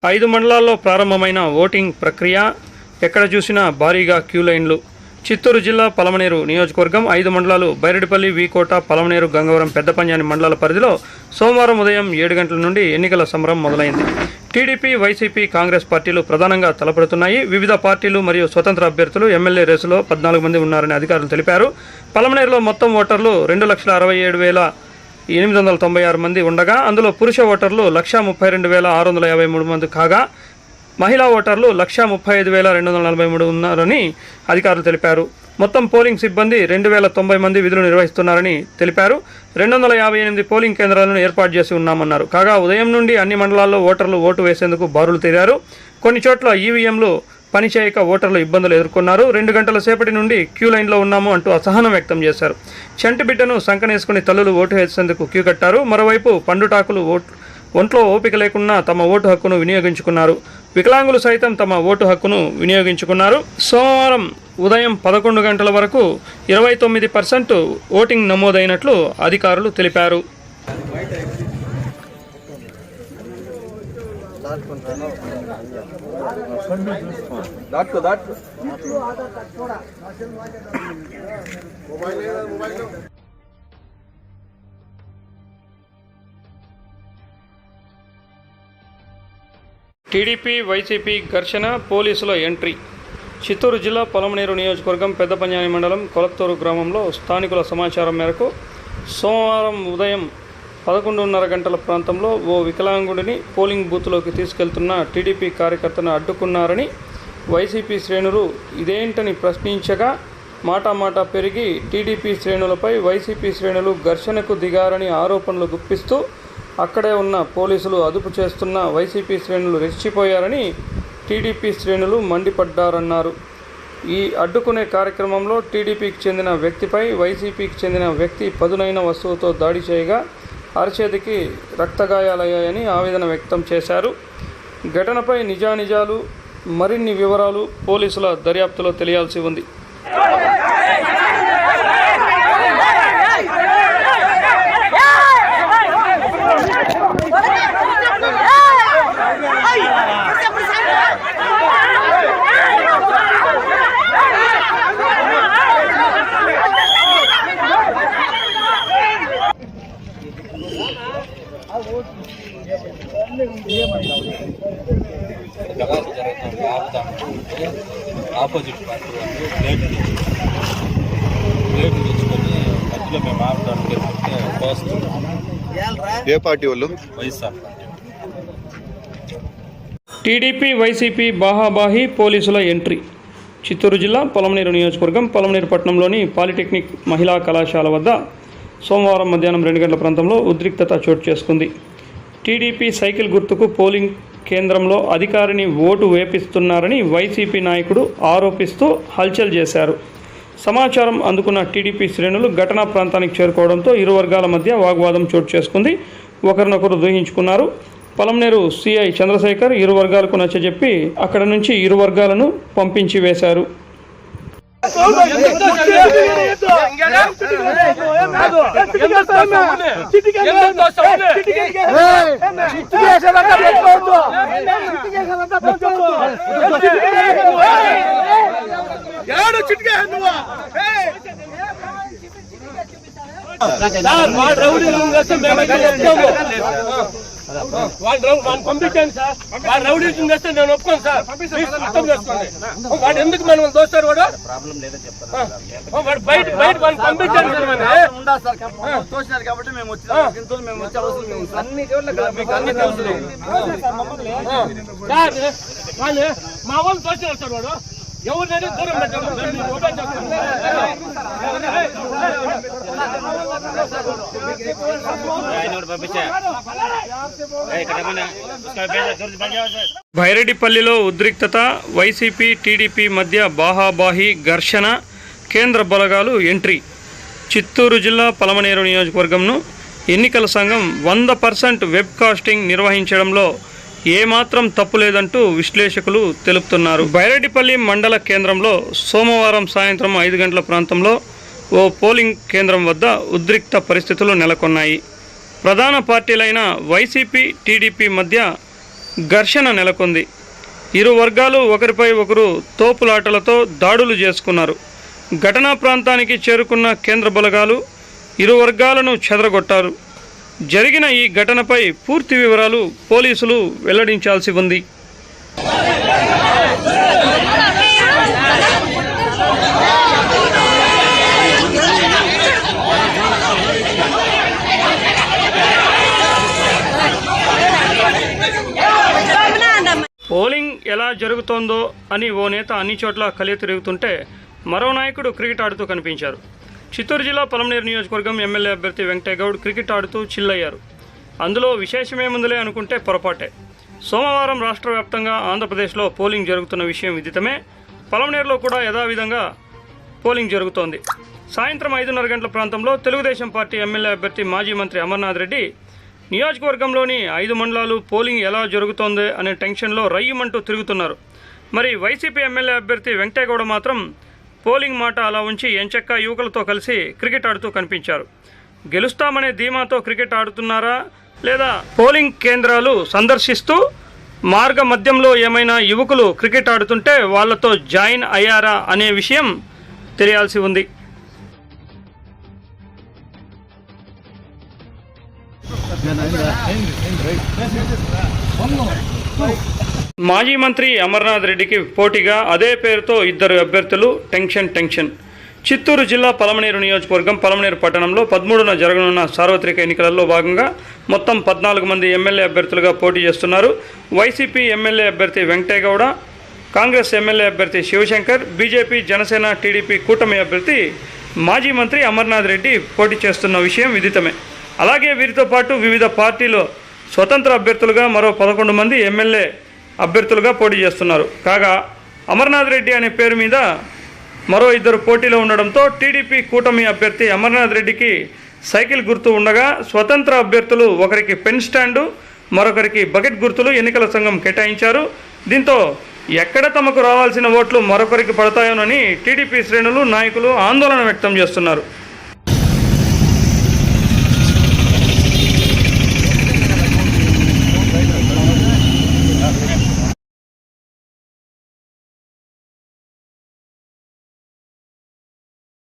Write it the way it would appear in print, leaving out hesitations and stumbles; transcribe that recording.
5 మండలాల్లో ప్రారంభమైన ఓటింగ్ ప్రక్రియ ఎక్కడ చూసినా భారీగా క్యూ లైన్లు. చిత్తూరు జిల్లా పలమనేరు నియోజకవర్గం 5 మండలాలు బైరెడ్డిపల్లి, వీకోట, పలమనేరు, గంగవరం, పెద్దపంజాని మండలాల పరిధిలో సోమవారం ఉదయం 7 గంటల నుండి ఎన్నికల సంబరం మొదలైంది. టీడీపీ, వైసీపీ, కాంగ్రెస్ పార్టీలు ప్రధానంగా తలపడుతున్నాయి. వివిధ పార్టీలు మరియు స్వతంత్ర అభ్యర్థులు ఎమ్మెల్యే రేసులో 14 మంది ఉన్నారని అధికారులు తెలిపారు. పలమనేరులో మొత్తం ఓటర్లు 2,67,896 మంది ఉండగా అందులో పురుష ఓటర్లు 1,32,653 మంది కాగా మహిళా ఓటర్లు 1,35,243 ఉన్నారని అధికారులు తెలిపారు. మొత్తం పోలింగ్ సిబ్బంది 2,090 మంది విధులు నిర్వహిస్తున్నారని తెలిపారు. 258 పోలింగ్ కేంద్రాలను ఏర్పాటు చేసి ఉన్నామన్నారు. కాగా ఉదయం నుండి అన్ని మండలాల్లో ఓటర్లు ఓటు వేసేందుకు బారులు తీరారు. కొన్ని చోట్ల ఈవీఎంలు పనిచేయక ఓటర్లు ఇబ్బందులు ఎదుర్కొన్నారు. 2 గంటల సేపటి నుండి క్యూ లైన్లో ఉన్నాము అంటూ అసహనం వ్యక్తం చేశారు. చంటి బిడ్డను సంకనేసుకుని తల్లులు ఓటు వేసేందుకు క్యూ కట్టారు. మరోవైపు పండుటాకులు ఒంట్లో ఓపిక లేకున్నా తమ ఓటు హక్కును వినియోగించుకున్నారు. వికలాంగులు సైతం తమ ఓటు హక్కును వినియోగించుకున్నారు. సోమవారం ఉదయం 11 గంటల వరకు 29% ఓటింగ్ నమోదైనట్లు అధికారులు తెలిపారు. టీడీపీ, వైసీపీ ఘర్షణ, పోలీసుల ఎంట్రీ. చిత్తూరు జిల్లా పలమనేరు నియోజకవర్గం పెద్దపంజాని మండలం కొలత్తూరు గ్రామంలో స్థానికుల సమాచారం మేరకు సోమవారం ఉదయం 11:30 గంటల ప్రాంతంలో ఓ వికలాంగుడిని పోలింగ్ బూత్లోకి తీసుకెళ్తున్న టీడీపీ కార్యకర్తను అడ్డుకున్నారని వైసీపీ శ్రేణులు ఇదేంటని ప్రశ్నించగా మాటామాట పెరిగి టీడీపీ శ్రేణులపై వైసీపీ శ్రేణులు ఘర్షణకు దిగారని ఆరోపణలు గుప్పిస్తూ అక్కడే ఉన్న పోలీసులు అదుపు చేస్తున్న వైసీపీ శ్రేణులు రెచ్చిపోయారని టీడీపీ శ్రేణులు మండిపడ్డారన్నారు. ఈ అడ్డుకునే కార్యక్రమంలో టీడీపీకి చెందిన వ్యక్తిపై వైసీపీకి చెందిన వ్యక్తి పదునైన వస్తువుతో దాడి చేయగా అరచేతికి రక్తగాయాలయ్యాయని ఆవేదన వ్యక్తం చేశారు. ఘటనపై నిజానిజాలు మరిన్ని వివరాలు పోలీసుల దర్యాప్తులో తెలియాల్సి ఉంది. ఆపోజిట్ పార్టీ ప్లేట్ తెచ్చుకొని మధ్యలో మేము ఆపడానికి ఏ పార్టీ వాళ్ళు? వైఎస్ఆర్. టీడీపీ, వైసీపీ బాహాబాహి, పోలీసుల ఎంట్రీ. చిత్తూరు జిల్లా పలమనేరు నియోజకవర్గం పలమనేరు పట్టణంలోని పాలిటెక్నిక్ మహిళా కళాశాల వద్ద సోమవారం మధ్యాహ్నం 2 గంటల ప్రాంతంలో ఉద్రిక్తత చోటు చేసుకుంది. టీడీపీ సైకిల్ గుర్తుకు పోలింగ్ కేంద్రంలో అధికారిని ఓటు వేపిస్తున్నారని వైసీపీ నాయకుడు ఆరోపిస్తూ హల్చల్ చేశారు. సమాచారం అందుకున్న టీడీపీ శ్రేణులు ఘటనా ప్రాంతానికి చేరుకోవడంతో ఇరు వర్గాల మధ్య వాగ్వాదం చోటు చేసుకుంది. ఒకరినొకరు దూహించుకున్నారు. పలమనేరు సిఐ చంద్రశేఖర్ ఇరు వర్గాలకు నచ్చజెప్పి అక్కడ నుంచి ఇరు వర్గాలను పంపించి వేశారు. పంపించండి సార్. వాడు రౌడీజం చేస్తే నేను ఒప్పుకోను సార్. అర్థం చేసుకోండి. వాడు ఎందుకు మనం దోస్తారు? వాడు వాడు బయట వాడిని పంపించండి సార్. మా వాళ్ళు తోచినారు సార్. వాడు ఎవరినైనా దూరం పెట్టారు. బైరెడ్డిపల్లిలో ఉద్రిక్తత, వైసీపీ టీడీపీ మధ్య బాహాబాహి ఘర్షణ, కేంద్ర బలగాలు ఎంట్రీ. చిత్తూరు జిల్లా పలమనేరు నియోజకవర్గంను ఎన్నికల సంఘం 100% వెబ్ కాస్టింగ్ నిర్వహించడంలో ఏమాత్రం తప్పులేదంటూ విశ్లేషకులు తెలుపుతున్నారు. బైరెడ్డిపల్లి మండల కేంద్రంలో సోమవారం సాయంత్రం 5 గంటల ప్రాంతంలో ఓ పోలింగ్ కేంద్రం వద్ద ఉద్రిక్త పరిస్థితులు నెలకొన్నాయి. ప్రధాన పార్టీలైన వైసీపీ, టీడీపీ మధ్య ఘర్షణ నెలకొంది. ఇరు వర్గాలు ఒకరిపై ఒకరు తోపులాటలతో దాడులు చేసుకున్నారు. ఘటనా ప్రాంతానికి చేరుకున్న కేంద్ర బలగాలు ఇరు వర్గాలను చెదరగొట్టారు. జరిగిన ఈ ఘటనపై పూర్తి వివరాలు పోలీసులు వెల్లడించాల్సి ఉంది. పోలింగ్ ఎలా జరుగుతోందో అని ఓ నేత అన్ని చోట్ల కలియ తిరుగుతుంటే మరో నాయకుడు క్రికెట్ ఆడుతూ కనిపించారు. చిత్తూరు జిల్లా పలమనేరు నియోజకవర్గం ఎమ్మెల్యే అభ్యర్థి వెంకటేగౌడ్ క్రికెట్ ఆడుతూ చిల్లయ్యారు. అందులో విశేషమేముందులే అనుకుంటే పొరపాటే. సోమవారం రాష్ట్ర వ్యాప్తంగా ఆంధ్రప్రదేశ్లో పోలింగ్ జరుగుతున్న విషయం విదితమే. పలమనేరులో కూడా యథావిధంగా పోలింగ్ జరుగుతోంది. సాయంత్రం 5:30 గంటల ప్రాంతంలో తెలుగుదేశం పార్టీ ఎమ్మెల్యే అభ్యర్థి మాజీ మంత్రి అమర్నాథ్ రెడ్డి నియోజకవర్గంలోని 5 మండలాలు పోలింగ్ ఎలా జరుగుతోంది అనే టెన్షన్లో రయ్యమంటూ తిరుగుతున్నారు. మరి వైసీపీ ఎమ్మెల్యే అభ్యర్థి వెంకటేగౌడ మాత్రం పోలింగ్ మాట అలా ఉంచి ఎంచక్క యువకులతో కలిసి క్రికెట్ ఆడుతూ కనిపించారు. గెలుస్తామనే ధీమాతో క్రికెట్ ఆడుతున్నారా లేదా పోలింగ్ కేంద్రాలు సందర్శిస్తూ మార్గ మధ్యంలో ఏమైనా యువకులు క్రికెట్ ఆడుతుంటే వాళ్లతో జాయిన్ అయ్యారా అనే విషయం తెలియాల్సి ఉంది. మాజీ మంత్రి అమర్నాథ్ రెడ్డికి పోటీగా అదే పేరుతో 2 అభ్యర్థులు టెన్షన్. చిత్తూరు జిల్లా పలమనేరు నియోజకవర్గం పలమనేరు పట్టణంలో 13న జరగనున్న సార్వత్రిక ఎన్నికలలో భాగంగా మొత్తం 14 మంది ఎమ్మెల్యే అభ్యర్థులుగా పోటీ చేస్తున్నారు. వైసీపీ ఎమ్మెల్యే అభ్యర్థి వెంకటేగౌడ, కాంగ్రెస్ ఎమ్మెల్యే అభ్యర్థి శివశంకర్, బీజేపీ, జనసేన, టీడీపీ కూటమి అభ్యర్థి మాజీ మంత్రి అమర్నాథ్ రెడ్డి పోటీ చేస్తున్న విషయం విదితమే. అలాగే వీరితో పాటు వివిధ పార్టీలు స్వతంత్ర అభ్యర్థులుగా మరో 11 మంది ఎమ్మెల్యే అభ్యర్థులుగా పోటీ చేస్తున్నారు. కాగా అమర్నాథ్ రెడ్డి అనే పేరు మీద మరో 2 పోటీలో ఉండడంతో టీడీపీ కూటమి అభ్యర్థి అమర్నాథ్ రెడ్డికి సైకిల్ గుర్తు ఉండగా స్వతంత్ర అభ్యర్థులు ఒకరికి పెన్ స్టాండు, మరొకరికి బకెట్ గుర్తులు ఎన్నికల సంఘం కేటాయించారు. దీంతో ఎక్కడ తమకు రావాల్సిన ఓట్లు మరొకరికి పడతాయోనని టీడీపీ శ్రేణులు, నాయకులు ఆందోళన వ్యక్తం చేస్తున్నారు.